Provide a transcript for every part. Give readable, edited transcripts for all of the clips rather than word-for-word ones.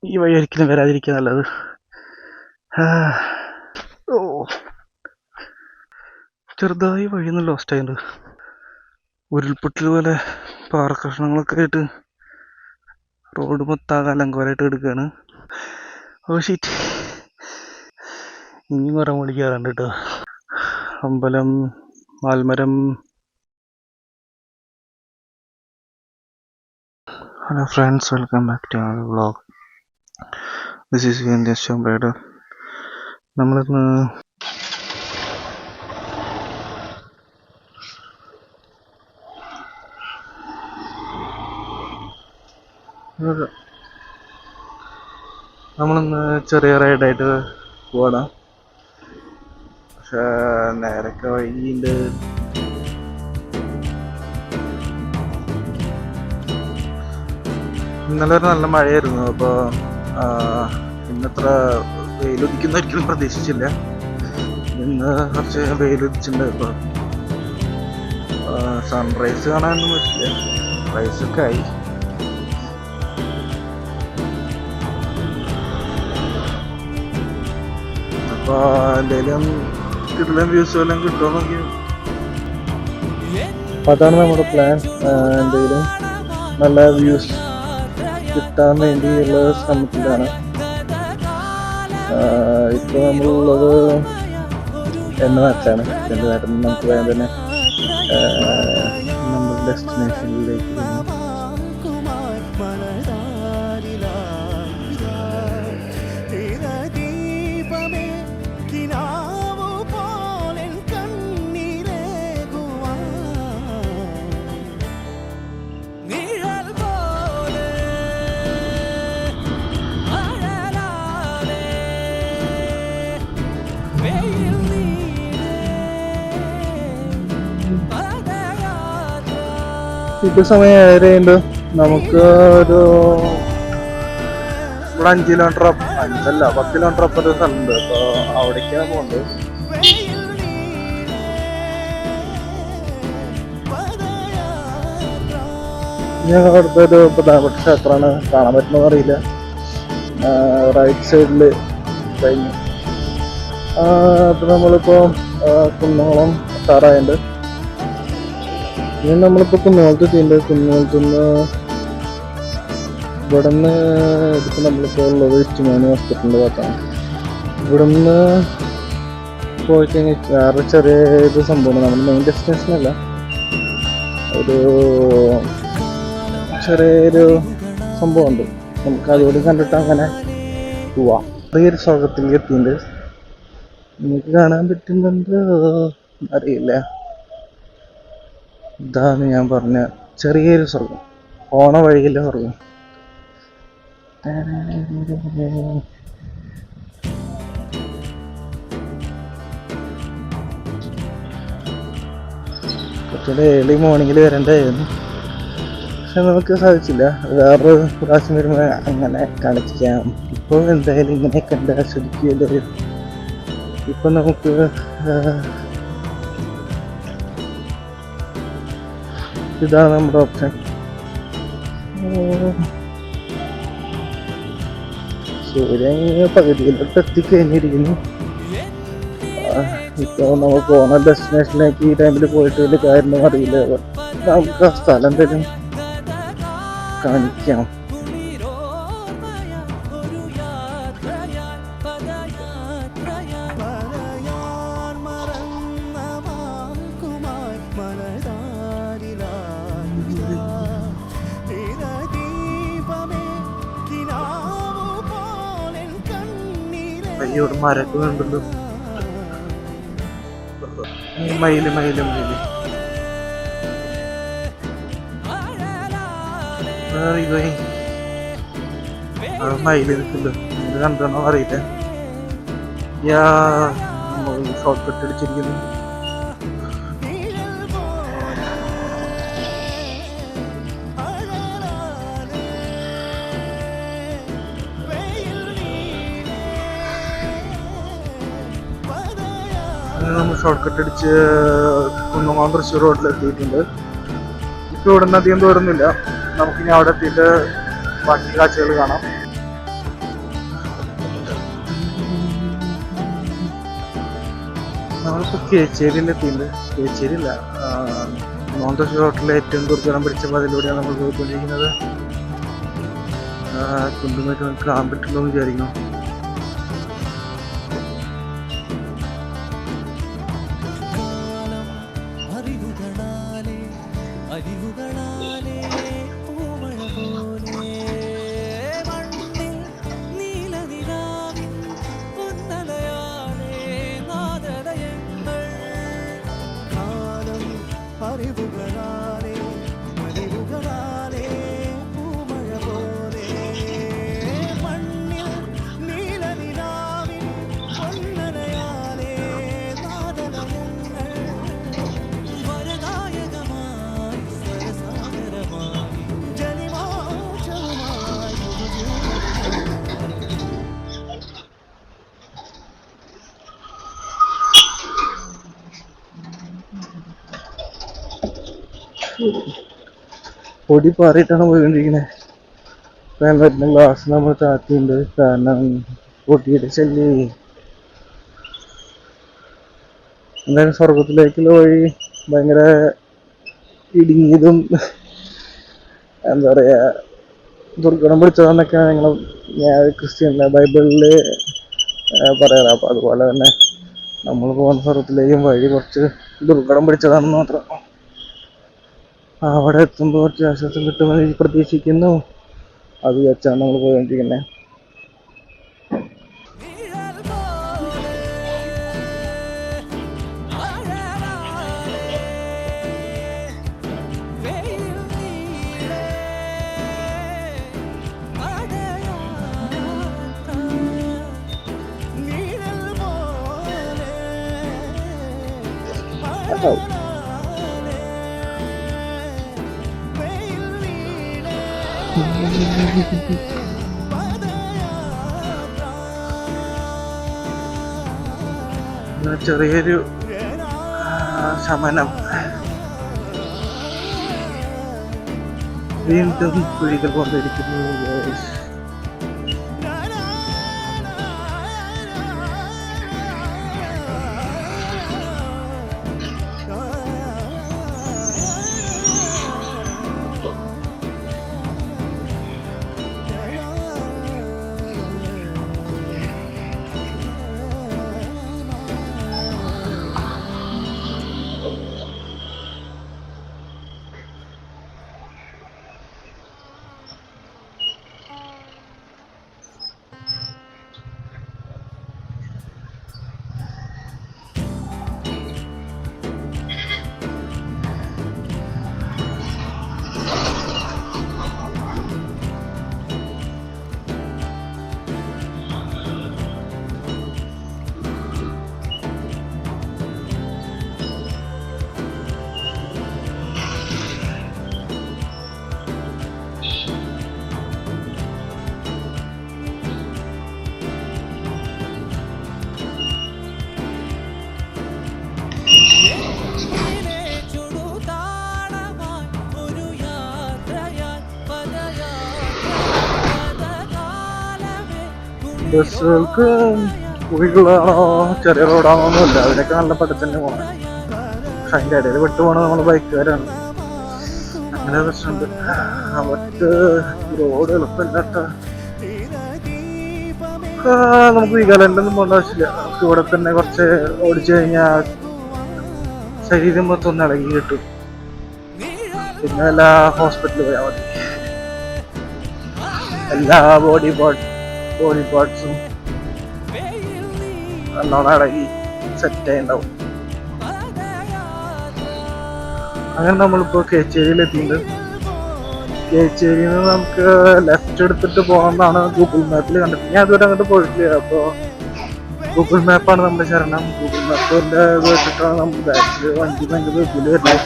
ഈ വഴി ഒരിക്കലും വരാതിരിക്കുക നല്ലത്. ഓ, ചെറുതായി വഴിയൊന്നും ലോസ്റ്റ് ആയിട്ടുണ്ട്. ഉരുൾപൊട്ടൽ പോലെ പാറക്കഷ്ണങ്ങളൊക്കെ ആയിട്ട് റോഡ് മൊത്താകെ അലങ്കോലമായിട്ട് എടുക്കുകയാണ്. ഓ ഷീറ്റ്, ഇനിയും കുറെ മുകളിൽ കയറാണ്ട് കേട്ടോ. അമ്പലം, മാൽമരം. Hello friends, welcome back to our vlog. This is വിൻഡ്യസ്. നമ്മളിന്ന് ചെറിയ റൈഡായിട്ട് പോവാണ്. പക്ഷെ നേരൊക്കെ വൈകിണ്ട്. ഇന്നലെ ഒരു നല്ല മഴയായിരുന്നു. അപ്പോൾ ഇന്നത്ര വെയിലുദിക്കുന്നൊരിക്കലും പ്രതീക്ഷിച്ചില്ല. ഇന്ന് കുറച്ച് വെയിലുദിച്ചിട്ടുണ്ട്. ഇപ്പോൾ സൺറൈസ് കാണാനൊന്നും പറ്റില്ല, റൈസൊക്കെ ആയി. അപ്പോൾ എന്തെങ്കിലും കിട്ടുന്ന വ്യൂസ് എല്ലാം കിട്ടുമോ നോക്കി. അതാണ് നമ്മുടെ പ്ലാൻ. എന്തെങ്കിലും നല്ല വ്യൂസ് കിട്ടാൻ വേണ്ടിയുള്ള ശ്രമത്തിലാണ്. ഇപ്പോൾ നമ്മളുള്ളത് എൻ്റെ നാട്ടിലാണ്. എൻ്റെ നാട്ടിൽ നിന്ന് നമുക്ക് വേഗം തന്നെ നമ്മുടെ ഡെസ്റ്റിനേഷനിലേക്ക് ഇപ്പോൾ സമയം 7:30. നമുക്ക് ഒരു ഇവിടെ 5 കിലോമീറ്റർ 10 കിലോമീറ്റർ അപ്പുറം ഒരു സ്ഥലമുണ്ട്. അപ്പോൾ അവിടേക്കാണ് പോകുന്നത്. ഞങ്ങൾ അടുത്തൊരു പ്രധാനപ്പെട്ട ക്ഷേത്രമാണ്. കാണാൻ പറ്റുന്നോ അറിയില്ല. റൈറ്റ് സൈഡിൽ കഴിഞ്ഞു. അപ്പോൾ നമ്മളിപ്പോൾ കുന്നംകുളം എത്താറായുണ്ട്. ഇനി നമ്മളിപ്പോൾ കുന്നംകുളത്ത് എത്തിയിട്ടുണ്ട്. കുന്നംകുളത്തുനിന്ന് ഇവിടെ നിന്ന് ഇതിപ്പോൾ നമ്മളിപ്പോൾ ഉള്ളത് ഇച്ചുമോനി ഹോസ്പിറ്റലിൻ്റെ ഭാഗത്താണ്. ഇവിടെ നിന്ന് പോയി കഴിഞ്ഞാൽ വേറെ ചെറിയൊരു സംഭവമാണ്. നമ്മുടെ മെയിൻ ഡെസ്റ്റിനേഷനല്ല, ഒരു ചെറിയൊരു സംഭവമുണ്ട്. നമുക്ക് അതുകൂടി കണ്ടിട്ട് അങ്ങനെ പോവാം. ചെറിയൊരു സ്വർഗത്തിലേക്ക് എത്തിയിട്ടുണ്ട്. നിങ്ങൾക്ക് കാണാൻ പറ്റുന്നുണ്ടോ അറിയില്ല. ഇതാണ് ഞാൻ പറഞ്ഞ ചെറിയൊരു സ്വർഗം, ഓണ വഴിയിലെ സ്വർഗം. കുറച്ചുകൂടെ ഏർലി മോർണിംഗിൽ വരണ്ടായിരുന്നു, പക്ഷെ നമുക്ക് സാധിച്ചില്ല. വേറൊരു പ്രാവശ്യം വരുമ്പോൾ അങ്ങനെ കാണിക്കാം. ഇപ്പോൾ എന്തായാലും ഇങ്ങനെ കണ്ട് ആസ്വദിക്കുകയല്ലേ. ഇപ്പം നമുക്ക് ഇതാണ് നമ്മുടെ ഓപ്ഷൻ. സൂര്യൻ പകുതിയിലോട്ട് എത്തിക്കഴിഞ്ഞിരിക്കുന്നു. ഇപ്പോൾ നമ്മൾ പോകുന്ന ഡെസ്റ്റിനേഷനിലേക്ക് ഈ ടൈമിൽ പോയിട്ട് വലിയ കാര്യമൊന്നും അറിയില്ല. നമുക്ക് ആ സ്ഥലം എന്തെങ്കിലും കാണിക്കാം. ഇവിടെ മരൊക്കെ കണ്ടല്ലോ. മയില് മയില് മയില് മയില് നിൽക്കുന്നുണ്ട്. ഇത് കണ്ടോ അറിയില്ല. ഷോർട്ട് കട്ട് അടിച്ചിരിക്കുന്നു. നമ്മൾ ഷോർട്ട് കട്ട് അടിച്ച് കുന്നംകുളം തൃശ്ശൂർ റോഡിലെത്തിയിട്ടുണ്ട്. ഇപ്പോൾ ഇവിടെ നിന്ന് അധികം ദൂരമൊന്നുമില്ല. നമുക്കിനി അവിടെ എത്തിയിട്ട് ബാക്കി കാഴ്ചകൾ കാണാം. നമ്മളിപ്പോൾ കേച്ചേരിയിലെത്തിയിട്ടുണ്ട്. കേച്ചേരിയില്ല, മോന്തോഷി ഹോട്ടലിലെ ഏറ്റവും ദുർഘടം പിടിച്ച പതിലൂടെയാണ് നമ്മൾ പോയിക്കൊണ്ടിരിക്കുന്നത്. കുണ്ടുമായിട്ട് നമുക്ക് കാണാൻ പറ്റുള്ളൂ എന്ന് വിചാരിക്കുന്നു. പൊടി പാറിയിട്ടാണ് പോയിക്കൊണ്ടിരിക്കുന്നത്. വരുന്ന ഗ്ലാസ് നമ്മൾ താത്തിയുണ്ട്, കാരണം പൊടിയുടെ ശല്യം. എന്തായാലും സ്വർഗത്തിലേക്കുള്ള വഴി ഭയങ്കര ഇടുങ്ങിയതും എന്താ പറയാ ദുർഘടം പിടിച്ചതെന്നൊക്കെയാണ് ക്രിസ്ത്യൻ ബൈബിളിൽ പറയാറ്. അപ്പൊ അതുപോലെ തന്നെ നമ്മൾ പോകുന്ന സ്വർഗത്തിലേക്കും വഴി കുറച്ച് ദുർഘടം പിടിച്ചതാണെന്ന് മാത്രം. അവിടെ എത്തുമ്പോൾ കുറച്ച് ആശ്വാസം കിട്ടുമെന്ന് പ്രതീക്ഷിക്കുന്നു. അത് വെച്ചാണ് നമ്മൾ പോയിക്കൊണ്ടിരിക്കുന്നത്. ചെറിയൊരു ശമനം. വീണ്ടും കുഴികൾ കൊണ്ടിരിക്കുന്നു. ബസ്സുകൾക്ക് കുഴികളാണോ ചെറിയ റോഡാണോന്നുമില്ല, അതിനൊക്കെ നല്ല പടത്തിൽ തന്നെ പോകണം. പക്ഷെ അതിൻ്റെ ഇടയിൽ വിട്ടു പോകണത് നമ്മൾ ബൈക്കുകാരാണ്. അങ്ങനെ പ്രശ്നമുണ്ട്. മറ്റ് റോഡ് എളുപ്പമില്ലാത്ത നമുക്ക് വീഗാലാൻഡൊന്നും പോകേണ്ട ആവശ്യമില്ല. നമുക്ക് ഇവിടെ തന്നെ കുറച്ച് ഓടിച്ചു കഴിഞ്ഞാൽ ശരീരം മൊത്തം ഒന്ന് ഇളകി കിട്ടും. പിന്നെ എല്ലാ ഹോസ്പിറ്റലിൽ പോയാൽ മതി. എല്ലാ ബോഡി പാർട്സും നല്ലോണം ഇളകി സെറ്റായി ഉണ്ടാവും. അങ്ങനെ നമ്മളിപ്പോൾ കേച്ചേരിയിലെത്തിയിട്ടുണ്ട്. കേച്ചേരിയിൽ നിന്ന് നമുക്ക് ലെഫ്റ്റ് എടുത്തിട്ട് പോകണമെന്നാണ് ഗൂഗിൾ മാപ്പിൽ കണ്ടത്. ഞാൻ അതുവരെ അങ്ങോട്ട് പോയിട്ടില്ല. അപ്പോൾ ഗൂഗിൾ മാപ്പാണ് നമ്മുടെ ശരണം. ഗൂഗിൾ മാപ്പിൻ്റെ ഇത് വെച്ചിട്ടാണ് നമ്മൾ ബാക്കിൽ വണ്ടി ഭയങ്കര ഇതിൽ വരുന്നത്.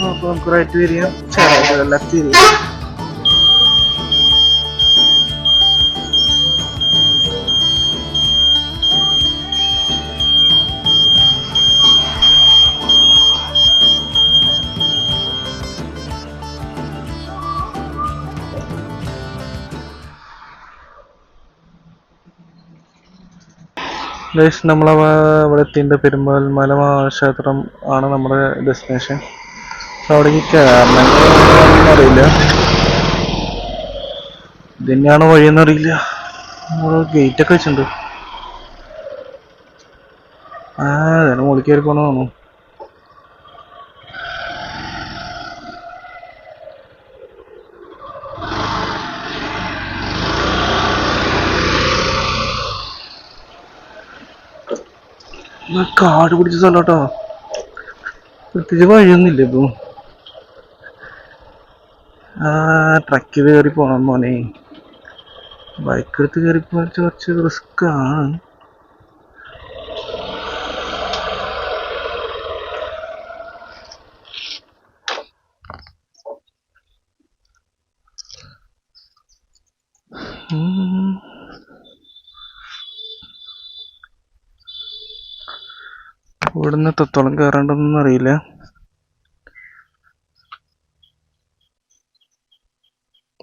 അപ്പോൾ നമുക്ക് റൈറ്റ് തിരിയാം, ലെഫ്റ്റ് തിരിയാം. ഗൈസ് നമ്മൾ അവിടെ എത്തിയിട്ട് പെരുമ്പാൽമല മഹാക്ഷേത്രം ആണ് നമ്മുടെ ഡെസ്റ്റിനേഷൻ. അവിടേക്ക് കയറണമെങ്കിൽ അറിയില്ല, ഇത് തന്നെയാണ് വഴിയെന്ന് അറിയില്ല. ഗേറ്റ് ഒക്കെ വെച്ചിട്ടുണ്ട്. അതിന് മുകളിൽ കയറി പോണ തോന്നുന്നു. കാട് പിടിച്ച സ്ഥലം കേട്ടോ, പ്രത്യേകിച്ച് വഴിയൊന്നുമില്ല ഇപ്പൊ. ട്രക്കിൽ കയറി പോണം മോനെ. ബൈക്ക് എടുത്ത് കയറിപ്പോ കുറച്ച് റിസ്ക് ആണ്. ഇവിടുന്ന് എത്രത്തോളം കയറേണ്ടതൊന്നും അറിയില്ല.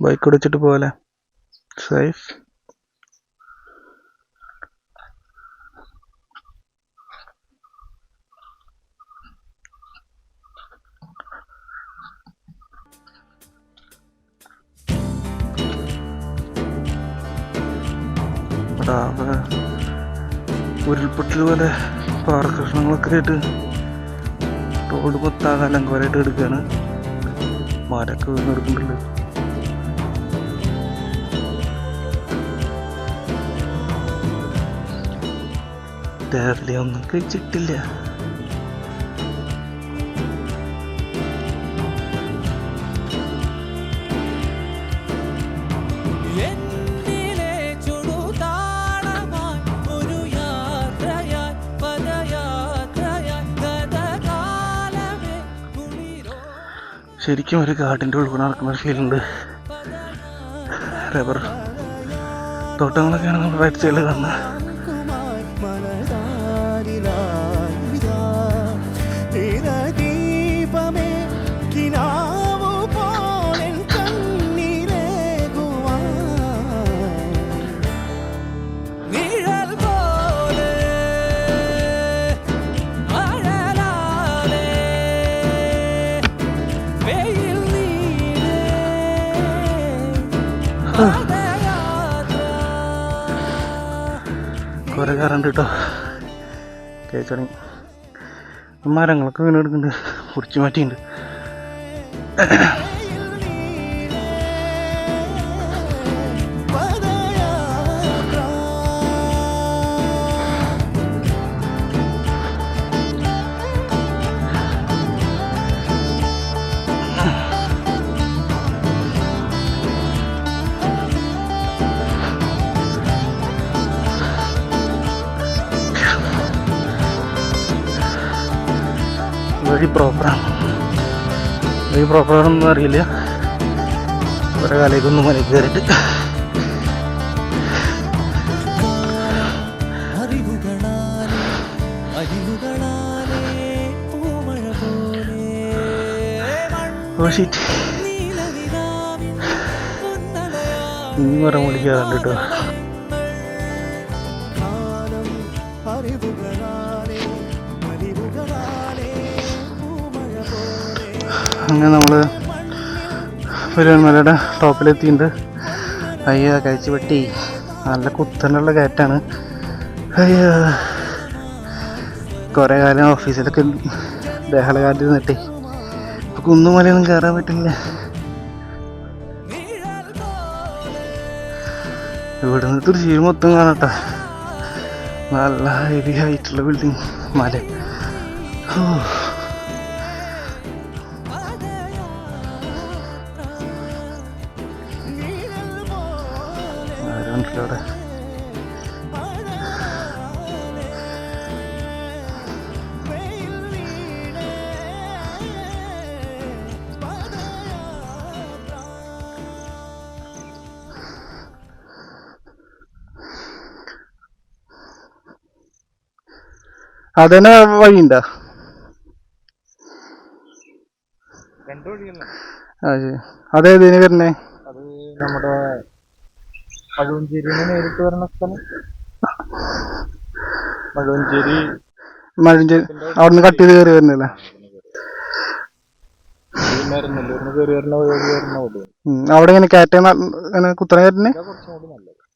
ബൈക്ക് ഓടിച്ചിട്ട് പോലെ സേഫ്. ഉരുൾപൊട്ടൽ പോലെ പാറക്കഷ്ണങ്ങളൊക്കെ ആയിട്ട് റോഡ് മൊത്താകെ അലങ്കോലമായിട്ട് എടുക്കുകയാണ്. മരമൊക്കെ വീണ് എടുക്കുന്നുണ്ട്. രാവിലെ ഒന്നും കഴിച്ചിട്ടില്ല. ശരിക്കും ഒരു കാട്ടിൻ്റെ ഉൾക്കൂടെ നടക്കുന്ന ഒരു ഫീലുണ്ട്. റബ്ബർ തോട്ടങ്ങളൊക്കെയാണ് നമ്മൾ റൈറ്റ് സൈഡിൽ കാണുന്നത്. കുറെ കറണ്ട് കേട്ടോ, കേച്ചണി മരങ്ങളൊക്കെ വീണ് എടുക്കുന്നുണ്ട്, കുറിച്ച് മാറ്റിയിട്ടുണ്ട്. വഴി പ്രോപ്പറാണെന്നൊന്നും അറിയില്ല. കുറെ കാലേക്കൊന്നും മല കയറിയിട്ട് ഇനി മരം വിളിക്കാറുണ്ട് കേട്ടോ. അങ്ങനെ നമ്മള് പെരുവന്മലയുടെ ടോപ്പിലെത്തിയിട്ടുണ്ട്. അയ്യോ കഴിച്ച് വെട്ടി, നല്ല കുത്തനുള്ള കയറ്റാണ്. അയ്യോ കുറേ കാലം ഓഫീസിലൊക്കെ ബഹളകാലത്ത് നിന്നിട്ടേ ഇപ്പം കുന്നുമലയൊന്നും കയറാൻ പറ്റില്ല. ഇവിടുന്ന് തൃശ്ശൂർ മൊത്തം കാണട്ടോ, നല്ല ഹെവി ഹൈറ്റുള്ള ബിൽഡിങ് മല. അവിടെ അതന്നെ വഴിയുണ്ടോ? അതേതിന് വരണേ? അത് നമ്മുടെ പഴുവഞ്ചേരിന്ന് നേരിട്ട് വരുന്ന സ്ഥലം. മഴഞ്ചേരി അവിടുന്ന് കട്ട് ചെയ്ത് കയറി വരുന്നില്ലേ? അവിടെ ഇങ്ങനെ കയറ്റ ഇങ്ങനെ കുത്തനെ കയറ്റിന്.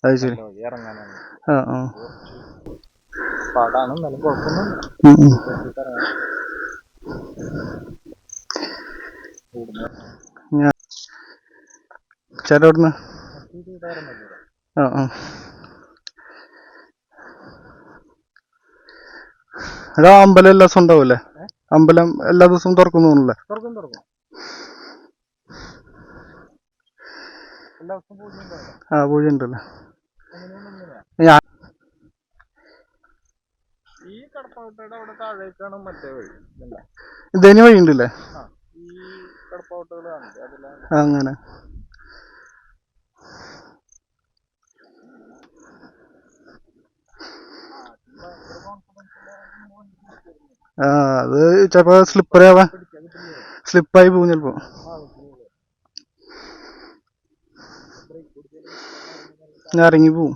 അത് ശരി. ആ ആ ചേട്ടാ അവിടുന്ന്. ആ ആ എടാ അമ്പലം എല്ലാ ദിവസവും ഉണ്ടാവൂല്ലേ? അമ്പലം എല്ലാ ദിവസവും തുറക്കുന്നല്ലേ? ആ പൂജ ഉണ്ടല്ലേ? ഇതിന് വഴി ഉണ്ടല്ലേ? അങ്ങനെ ആ അത് ചിലപ്പോ സ്ലിപ്പായി പോകും ചിലപ്പോ. ഇറങ്ങി പോവും.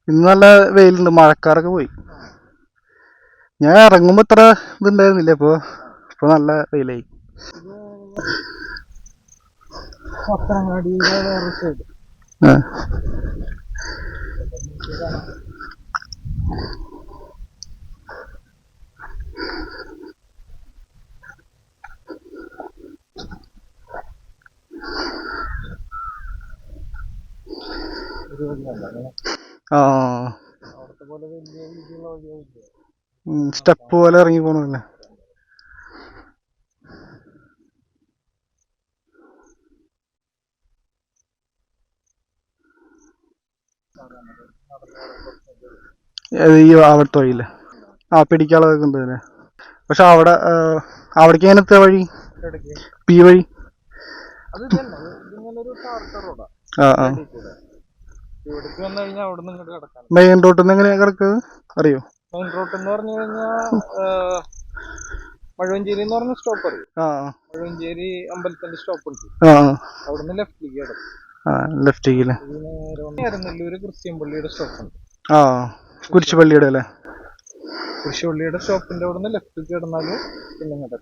ഇന്ന് നല്ല വെയിലുണ്ട്, മഴക്കാരൊക്കെ പോയി. ഞാൻ ഇറങ്ങുമ്പോ ഇത്ര ഇതുണ്ടായിരുന്നില്ല, ഇപ്പൊ നല്ല വെയിലായി. സ്റ്റെപ്പ് പോലെ ഇറങ്ങി പോണല്ലേ? ഈ അവിടുത്തെ വഴിയില്ലേ? ആ പിടിക്കാനുള്ളതൊക്കെ ഉണ്ട് അല്ലേ? പക്ഷെ അവിടേക്ക് എങ്ങനത്തെ വഴി? പി വഴി. ആ ആ മെയിൻ റോഡിൽ നിന്ന് എങ്ങനെയാ കിടക്കുന്നത് അറിയോ? മെയിൻ റോഡ് എന്ന് പറഞ്ഞു കഴിഞ്ഞാൽ മഴവഞ്ചേരി എന്ന് പറഞ്ഞ സ്റ്റോപ്പ് അറിയും. മഴവഞ്ചേരി അമ്പലത്തിന്റെ സ്റ്റോപ്പ് ഉണ്ട്. അവിടുന്ന് ലെഫ്റ്റിലേക്ക് നെല്ലൂര് ക്രിസ്ത്യൻപള്ളിയുടെ സ്റ്റോപ്പ് ഉണ്ട്. കുരിശുപള്ളിയുടെ അല്ലേ? കുരിശുപള്ളിയുടെ സ്റ്റോപ്പിന്റെ അവിടുന്ന് ലെഫ്റ്റ് കിടന്നാല് പിന്നെ ഇങ്ങോട്ട്.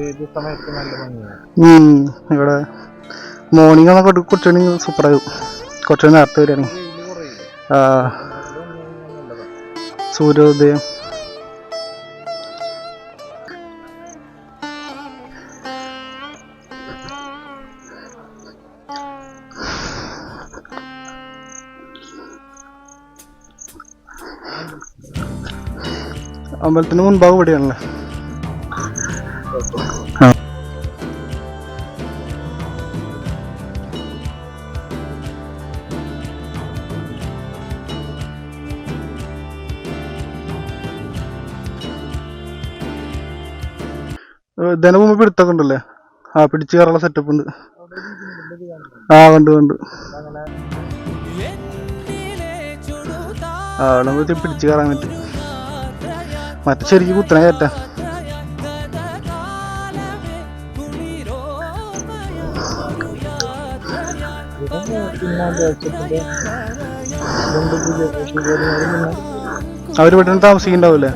ഏത് സമയത്ത് നല്ല ഭംഗിയാണ് ഇവിടെ. മോർണിംഗ് ആണ് കുറച്ചുകൂടി സൂപ്പറാകും, കുറച്ചുകൂടി നേരത്തെ വരികയാണെങ്കിൽ. സൂര്യോദയം. അമ്പലത്തിന് മുൻഭാഗം ഇവിടെയാണല്ലേ? ഇതിന് മുമ്പ് പിടുത്തൊക്കെ ഉണ്ടല്ലേ? പിടിച്ചു കയറാനുള്ള സെറ്റപ്പ് ഉണ്ട്. കണ്ടു. അവിടെ പിടിച്ചു കയറാൻ പറ്റും. മറ്റേ ശരിക്കും കുത്തനെ കയറ്റാ. അവര് പെട്ടെന്ന് താമസിക്കുന്നുണ്ടാവൂലേ?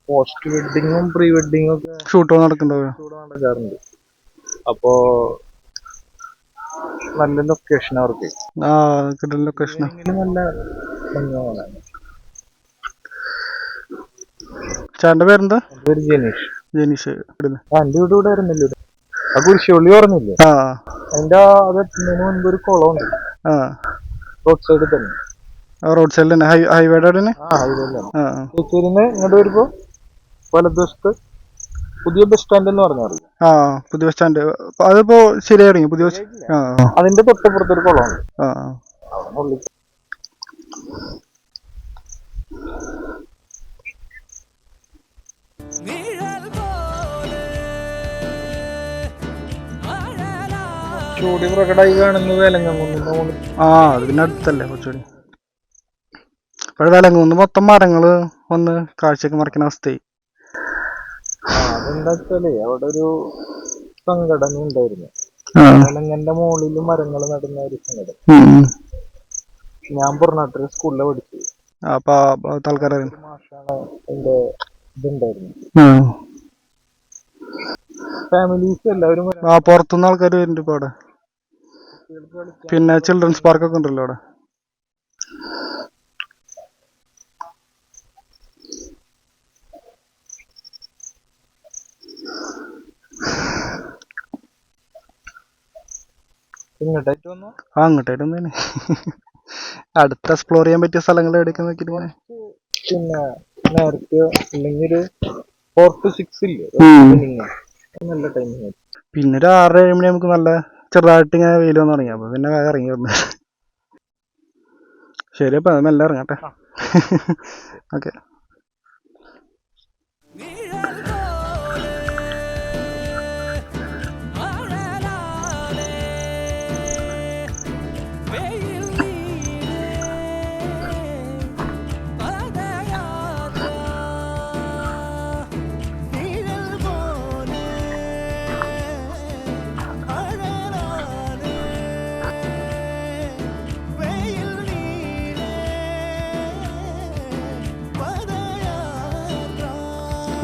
പോസ്റ്റ് വെഡിങ്ങും പ്രീ വെഡിങ്ങും ഒക്കെ ഷൂട്ടോ നടക്കാറുണ്ട്. അപ്പോ നല്ല ലൊക്കേഷൻ അവർക്ക്. ലൊക്കേഷൻ നല്ല ഭംഗിയാണ്. ചേട്ടന്റെ പേരെന്താ? ജനീഷ്. എന്റെ വീട് ഇവിടെ വരുന്നില്ല. ആ കുരിശുപള്ളി പറഞ്ഞില്ലേ? അതിന്റെ അത് എത്തുന്നതിന് മുൻപ് ഒരു കുളമുണ്ട് റോഡ് സൈഡിൽ തന്നെ. റോഡ് സൈഡിൽ തന്നെ ഹൈവേയുടെ ഇങ്ങോട്ട് വരുമ്പോ വലതുവശത്ത് പുതിയ ബസ് സ്റ്റാൻഡ് എന്ന് പറഞ്ഞാൽ പുതിയ ബസ് സ്റ്റാൻഡ്. അതിപ്പോ ശരിയായി. പുതിയ അതിന്റെ തൊട്ടപ്പുറത്തൊരു കുളമാണ്. കുറച്ചുകൂടി പ്രകടമായി കാണുന്നത് വേലങ്ങുന്നിന്റെ മുകളിൽ. അത് പിന്നെ അടുത്തല്ലേ കുറച്ചുകൂടി. ഇപ്പോൾ വേലങ്ങുന്ന് മൊത്തം മരങ്ങള് ഒന്ന് കാഴ്ചക്ക് മറിക്കുന്ന അവസ്ഥയായി. അതെന്താ വെച്ചാലേ അവിടെ ഒരു സംഘടന ഉണ്ടായിരുന്നു, വേലങ്ങന്റെ മുകളിൽ മരങ്ങൾ നടുന്ന ഒരു സംഘടന. ഞാൻ പുറനാട്ടിൽ സ്കൂളിലെ പഠിച്ചു. അപ്പൊ തൽക്കാലം മാഷാണ് എന്റെ ഇതുണ്ടായിരുന്നു. ഫാമിലീസ് എല്ലാവരും പുറത്തുനിന്ന് ആൾക്കാർ വരുന്നുണ്ട് ഇപ്പൊ അവിടെ. പിന്നെ ചിൽഡ്രൻസ് പാർക്കൊക്കെ ഉണ്ടല്ലോ അവിടെ. അങ്ങോട്ടായിട്ട് വന്നേ. അടുത്ത് എക്സ്പ്ലോർ ചെയ്യാൻ പറ്റിയ സ്ഥലങ്ങൾ എവിടെയൊക്കെ നോക്കിട്ട്. പിന്നെ നേരത്തെ അല്ലെങ്കിൽ 4 to 6 ഇല്ലേ, നല്ല ടൈമിങ്. പിന്നെ ഒരു 6-7 മണി നമുക്ക് നല്ല ചെറുതായിട്ട് ഇങ്ങനെ വെയിൽ വന്ന് തുടങ്ങി. അപ്പൊ പിന്നെ വേഗം ഇറങ്ങി വന്നു. ശരി, അപ്പൊ അത് മെല്ലെ ഇറങ്ങട്ടെ. ഓക്കെ.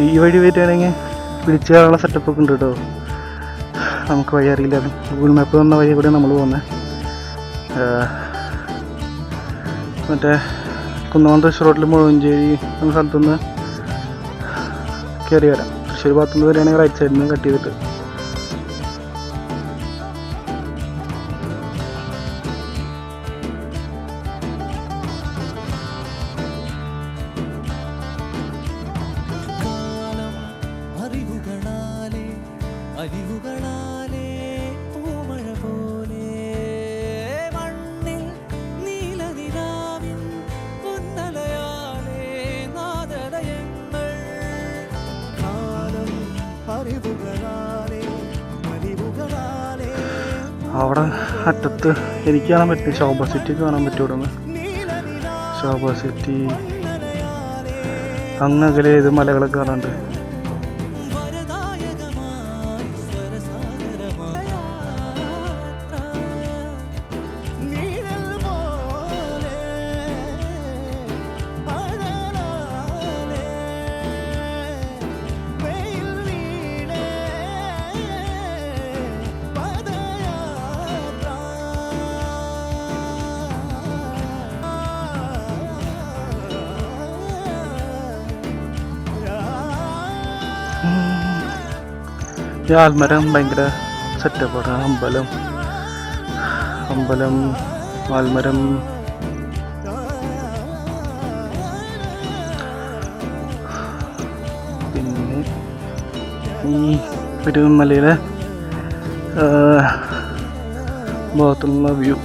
ഈ വഴി വരികയാണെങ്കിൽ പിടിച്ചു കയറാനുള്ള സെറ്റപ്പൊക്കെ ഉണ്ട് കേട്ടോ. നമുക്ക് വഴി അറിയില്ല. ഗൂഗിൾ മാപ്പ് വന്ന വഴി കൂടെ നമ്മൾ പോകുന്നത്. മറ്റേ കുന്നമം തൃശ്ശൂർ റോഡിൽ മുഴുവഞ്ചേരി എന്ന സ്ഥലത്തുനിന്ന് കയറി വരാം. തൃശ്ശൂർ ഭാഗത്തുനിന്ന് വരികയാണെങ്കിൽ റൈറ്റ് സൈഡിൽ നിന്ന് കട്ട് ചെയ്തിട്ട്. അവിടെ അറ്റത്ത് എനിക്ക് കാണാൻ പറ്റും, ശോഭ സിറ്റിക്ക് കാണാൻ പറ്റും. ഇവിടെ നിന്ന് ശോഭ സിറ്റി അങ്ങകലെ ഇത് മലകളൊക്കെ കാണാണ്ട്. ഈ ആൽമരം ഭയങ്കര സെറ്റപ്പാണ്. അമ്പലം ആൽമരം. പിന്നെ ഈ പെരുമലയിലെ ഭാഗത്തുള്ള വ്യൂ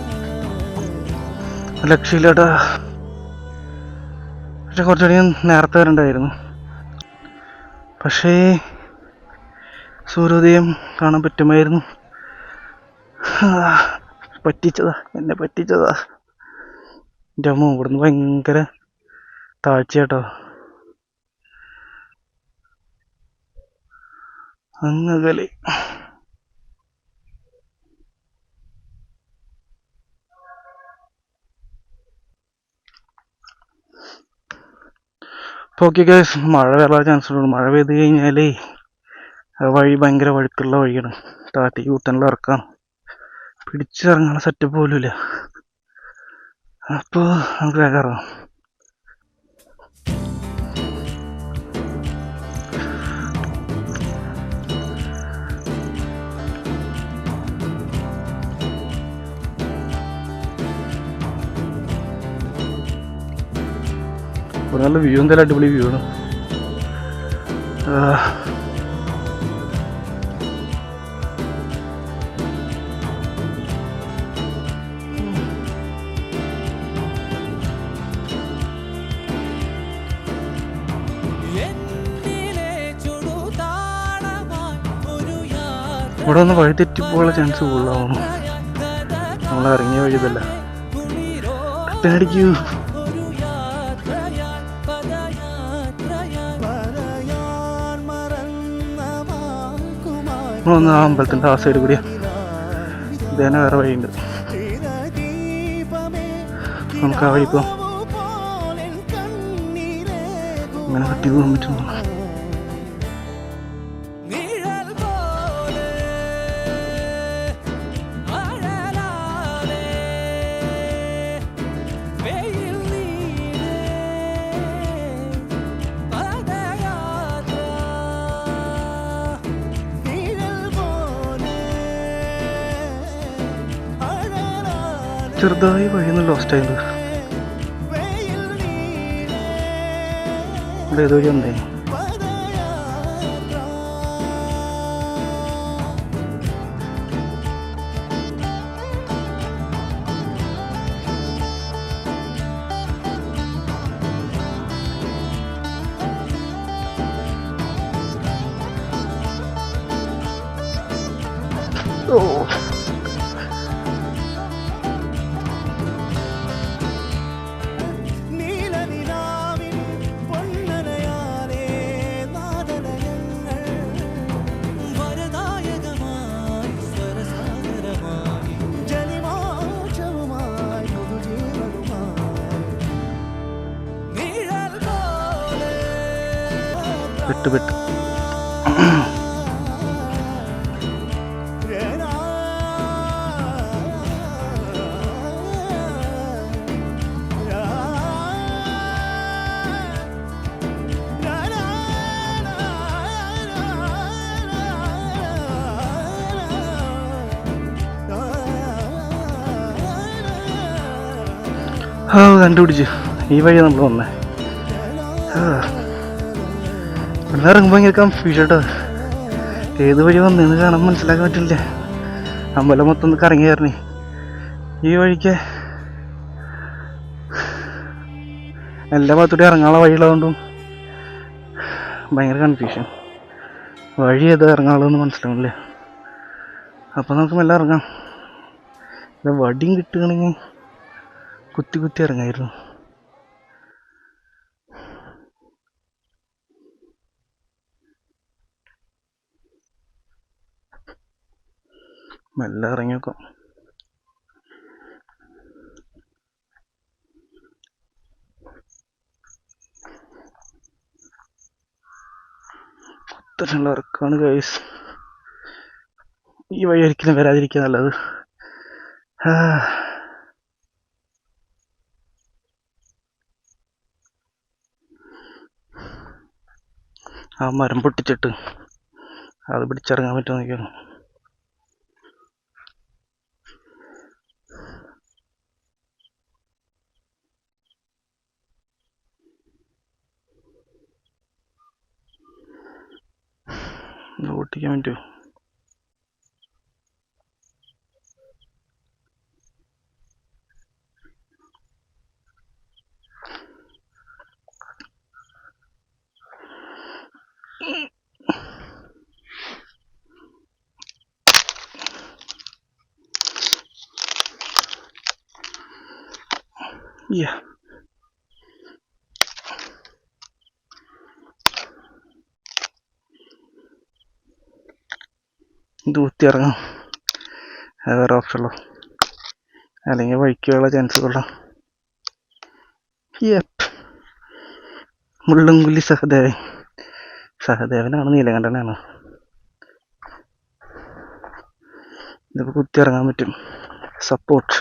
ലക്ഷ്യയിലേട്ടാ. പക്ഷെ കുറച്ചുകൂടി നേരത്തെ വരണ്ടായിരുന്നു. പക്ഷേ സൂര്യോദയം കാണാൻ പറ്റുമായിരുന്നു. എന്നെ പറ്റിച്ചതാ. എൻ്റെ അമ്മ ഇവിടുന്ന് ഭയങ്കര താഴ്ച കേട്ടോ. അങ്ങകലെ ഓക്കെ ഗൈസ്, മഴ വരാൻ ചാൻസ് ഉണ്ട്. മഴ പെയ്ത് കഴിഞ്ഞാലേ വഴി ഭയങ്കര വഴുക്കുള്ള വഴിയാണ്. താഴത്തേക്ക് കുത്തനുള്ള ഇറക്കാം. പിടിച്ചിറങ്ങാനുള്ള സെറ്റപ്പ് പോലും ഇല്ല. അപ്പോൾ നമുക്ക് വേഗം ഇറങ്ങാം. ഇവിടെ നല്ല വ്യൂ, എന്തായാലും അടിപൊളി വ്യൂ ആണ്. ഇവിടെ ഒന്ന് വഴി തെറ്റിപ്പോയുള്ള ചാൻസ് കൂടുതലാവുന്നു. നമ്മൾ ഇറങ്ങിയ വഴി ഇതല്ല. അടിക്കൂ. ഒന്ന് ആ അമ്പലത്തിൻ്റെ ആ സൈഡ് കൂടിയാ. ഇതേനെ വേറെ വഴിയുണ്ട്. നമുക്ക് ആ വഴി പോവാം. അങ്ങനെ തട്ടി പോകാൻ പറ്റുന്നു. ചെറുതായി വഴിയൊന്ന് ലോസ്റ്റ് ആയത്. ഇവിടെ ഏതോ വഴി ഉണ്ടേ. ഓ പെട്ട് കണ്ടുപിടിച്ചു. ഈ വഴിയാണ് നമ്മൾ വന്നേ. ഇവിടെ ഇറങ്ങുമ്പോൾ ഇങ്ങനെ കൺഫ്യൂഷൻ കേട്ടോ. ഏത് വഴി വന്നേന്ന് കാണാൻ മനസ്സിലാക്കാൻ പറ്റില്ല. അമ്പലം മൊത്തം ഒന്ന് കറങ്ങി കയറണേ. ഈ വഴിക്ക് എല്ലാ ഭാഗത്തൂടെ ഇറങ്ങാനുള്ള വഴിയുള്ളതുകൊണ്ടും ഭയങ്കര കൺഫ്യൂഷൻ. വഴി ഏതാ ഇറങ്ങാനുള്ളതെന്ന് മനസ്സിലാവില്ല. അപ്പം നമുക്ക് മെല്ലെ ഇറങ്ങാം. വടിയും കിട്ടുകയാണെങ്കിൽ കുത്തി കുത്തി ഇറങ്ങായിരുന്നു. മെല്ലെ ഇറങ്ങി നോക്കാം. കുത്തനുള്ള ഇറക്കാണ് ഗൈസ്. ഈ വഴി ഒരിക്കലും വരാതിരിക്കുക നല്ലത്. ആ മരം പൊട്ടിച്ചിട്ട് അത് പിടിച്ചിറങ്ങാൻ പറ്റുമോ നോക്കിയാണ്. ഓട്ടിക്കാൻ പറ്റുമോ? Yeah. ഇത് കുത്തി ഇറങ്ങാം. വേറെ ഓപ്ഷനുള്ളൂ. അല്ലെങ്കിൽ വഴിക്കുള്ള ചാൻസുള്ള. മുള്ളൻകുല്ലി സഹദേവനാണ് നീലകണ്ഠനാണ്. ഇതിപ്പോൾ കുത്തി ഇറങ്ങാൻ പറ്റും. സപ്പോർട്ട്.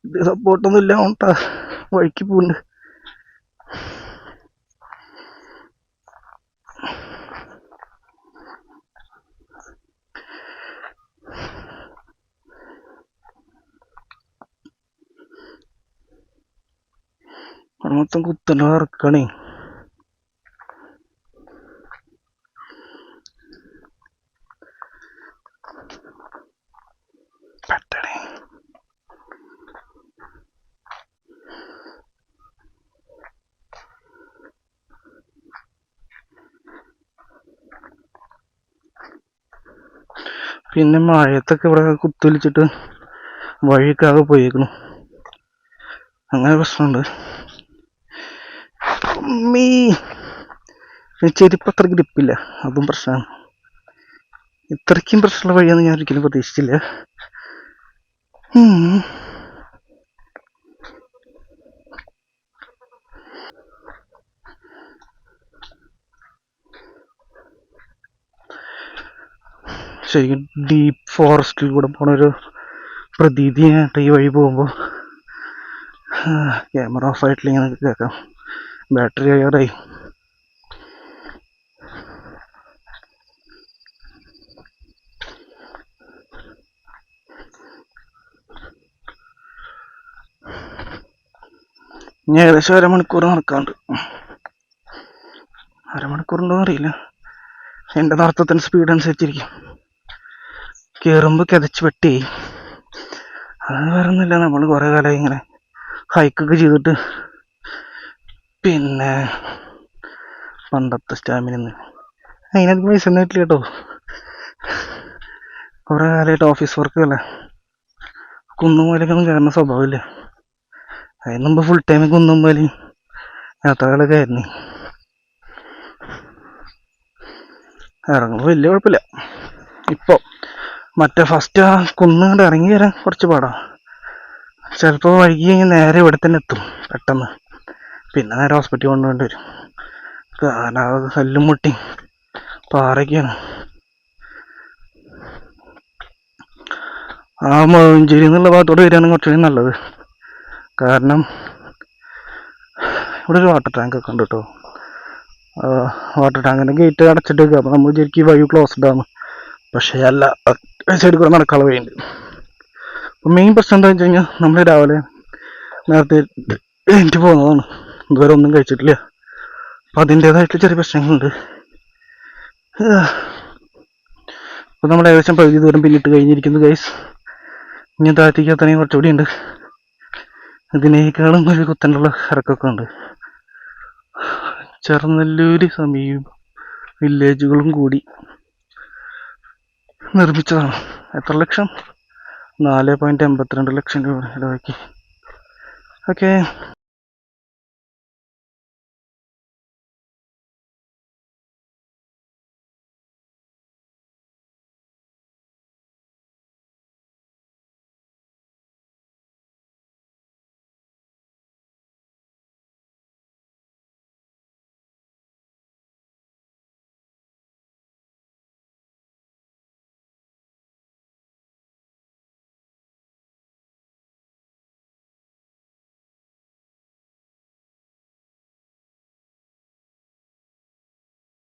ഇത് സപ്പോർട്ടൊന്നും ഇല്ല. ഓണ്ടാ വഴിക്ക് പോകുന്നുണ്ട്. മൊത്തം കുത്തണ്ട ഇറക്കണേ. പറ്റണേ. പിന്നെ മഴയത്തൊക്കെ ഇവിടെ കുത്തൊലിച്ചിട്ട് വഴിയൊക്കെ ആകെ പോയേക്കണു. അങ്ങനെ പ്രശ്നമുണ്ട്. ചെരുപ്പ് അത്ര ഗ്രിപ്പില്ല, അതും പ്രശ്നമാണ്. ഇത്രയ്ക്കും പ്രശ്നമുള്ള വഴിയാണെന്ന് ഞാൻ ഒരിക്കലും പ്രതീക്ഷിച്ചില്ല. ശരിക്കും ഡീപ്പ് ഫോറസ്റ്റിൽ കൂടെ പോണൊരു പ്രതീതിയായിട്ട് ഈ വഴി പോകുമ്പോൾ ക്യാമറ ഓഫ് ആയിട്ടില്ല, ഇങ്ങനെ കേൾക്കാം. ബാറ്ററി കഴിയാറായി. ഇനി ഏകദേശം അരമണിക്കൂർ നടക്കാണ്ട്. അരമണിക്കൂറുണ്ടോ അറിയില്ല. എൻ്റെ നടത്തത്തിൻ്റെ സ്പീഡ് അനുസരിച്ചിരിക്കും. കയറുമ്പോൾ കിതച്ച് വെട്ടി. അത് വേറെ ഒന്നുമില്ല, നമ്മൾ കുറേ കാലമായി ഇങ്ങനെ ഹൈക്കൊക്കെ ചെയ്തിട്ട് പിന്നെ പണ്ടത്തെ സ്റ്റാമിനൊന്നും അതിനകത്ത് പൈസ ഒന്നും കിട്ടില്ല കേട്ടോ. കുറേ കാലമായിട്ട് ഓഫീസ് വർക്ക് അല്ലേ, കുന്നുമലൊക്കെ കയറുന്ന സ്വഭാവമില്ല. അതിന് മുമ്പ് ഫുൾ ടൈം കുന്നുമലി യാത്രകളൊക്കെ ആയിരുന്നു. ഇറങ്ങുമ്പോൾ വലിയ കുഴപ്പമില്ല. ഇപ്പോൾ മറ്റേ ഫസ്റ്റ് ആ കുന്നുകൊണ്ട് ഇറങ്ങി വരാൻ കുറച്ച് പാടാണ്. ചിലപ്പോൾ വൈകി കഴിഞ്ഞാൽ നേരെ ഇവിടെ തന്നെ എത്തും പെട്ടെന്ന്. പിന്നെ നേരെ ഹോസ്പിറ്റലിൽ കൊണ്ടുപോകേണ്ടി വരും. കാരണം കല്ലും മുട്ടി പാറയ്ക്കാണ്. ആ മഞ്ചേരി എന്നുള്ള ഭാഗത്തോട് വരികയാണെങ്കിൽ കുറച്ചുകൂടി നല്ലത്. കാരണം ഇവിടെ ഒരു വാട്ടർ ടാങ്ക് ഒക്കെ ഉണ്ട് കേട്ടോ. വാട്ടർ ടാങ്കിൻ്റെ ഗേറ്റ് അടച്ചിട്ട് വെക്കുക. അപ്പോൾ നമ്മൾ ശരിക്കും വഴി ക്ലോസ്ഡ് ആണ്. പക്ഷേ അല്ല, സൈഡിൽ കൂടെ നടക്കാനുള്ള വഴിയുണ്ട്. അപ്പോൾ മെയിൻ പ്രശ്നം എന്താണെന്ന് വെച്ച് കഴിഞ്ഞാൽ നമ്മൾ രാവിലെ നേരത്തെ എനിക്ക് പോകുന്നതാണ്, ഇതുവരെ ഒന്നും കഴിച്ചിട്ടില്ല. അപ്പം അതിൻ്റേതായിട്ട് ചെറിയ പ്രശ്നങ്ങളുണ്ട്. അപ്പോൾ നമ്മൾ ഏകദേശം പകുതി ദൂരം പിന്നിട്ട് കഴിഞ്ഞിരിക്കുന്നു ഗൈസ്. ഇനി താഴത്തേക്ക് എത്തണമെങ്കിൽ കുറച്ചുകൂടി ഉണ്ട്. ഇതിനേക്കാളും ഒരു കുത്തനുള്ള ഇറക്കമൊക്കെ ഉണ്ട്. ചെറുനെല്ലൂര് സമീപം വില്ലേജുകളും കൂടി നിർമ്മിച്ചതാണ്. എത്ര ലക്ഷം? 4.82 ലക്ഷം രൂപ ചിലവാക്കി. ഓക്കെ.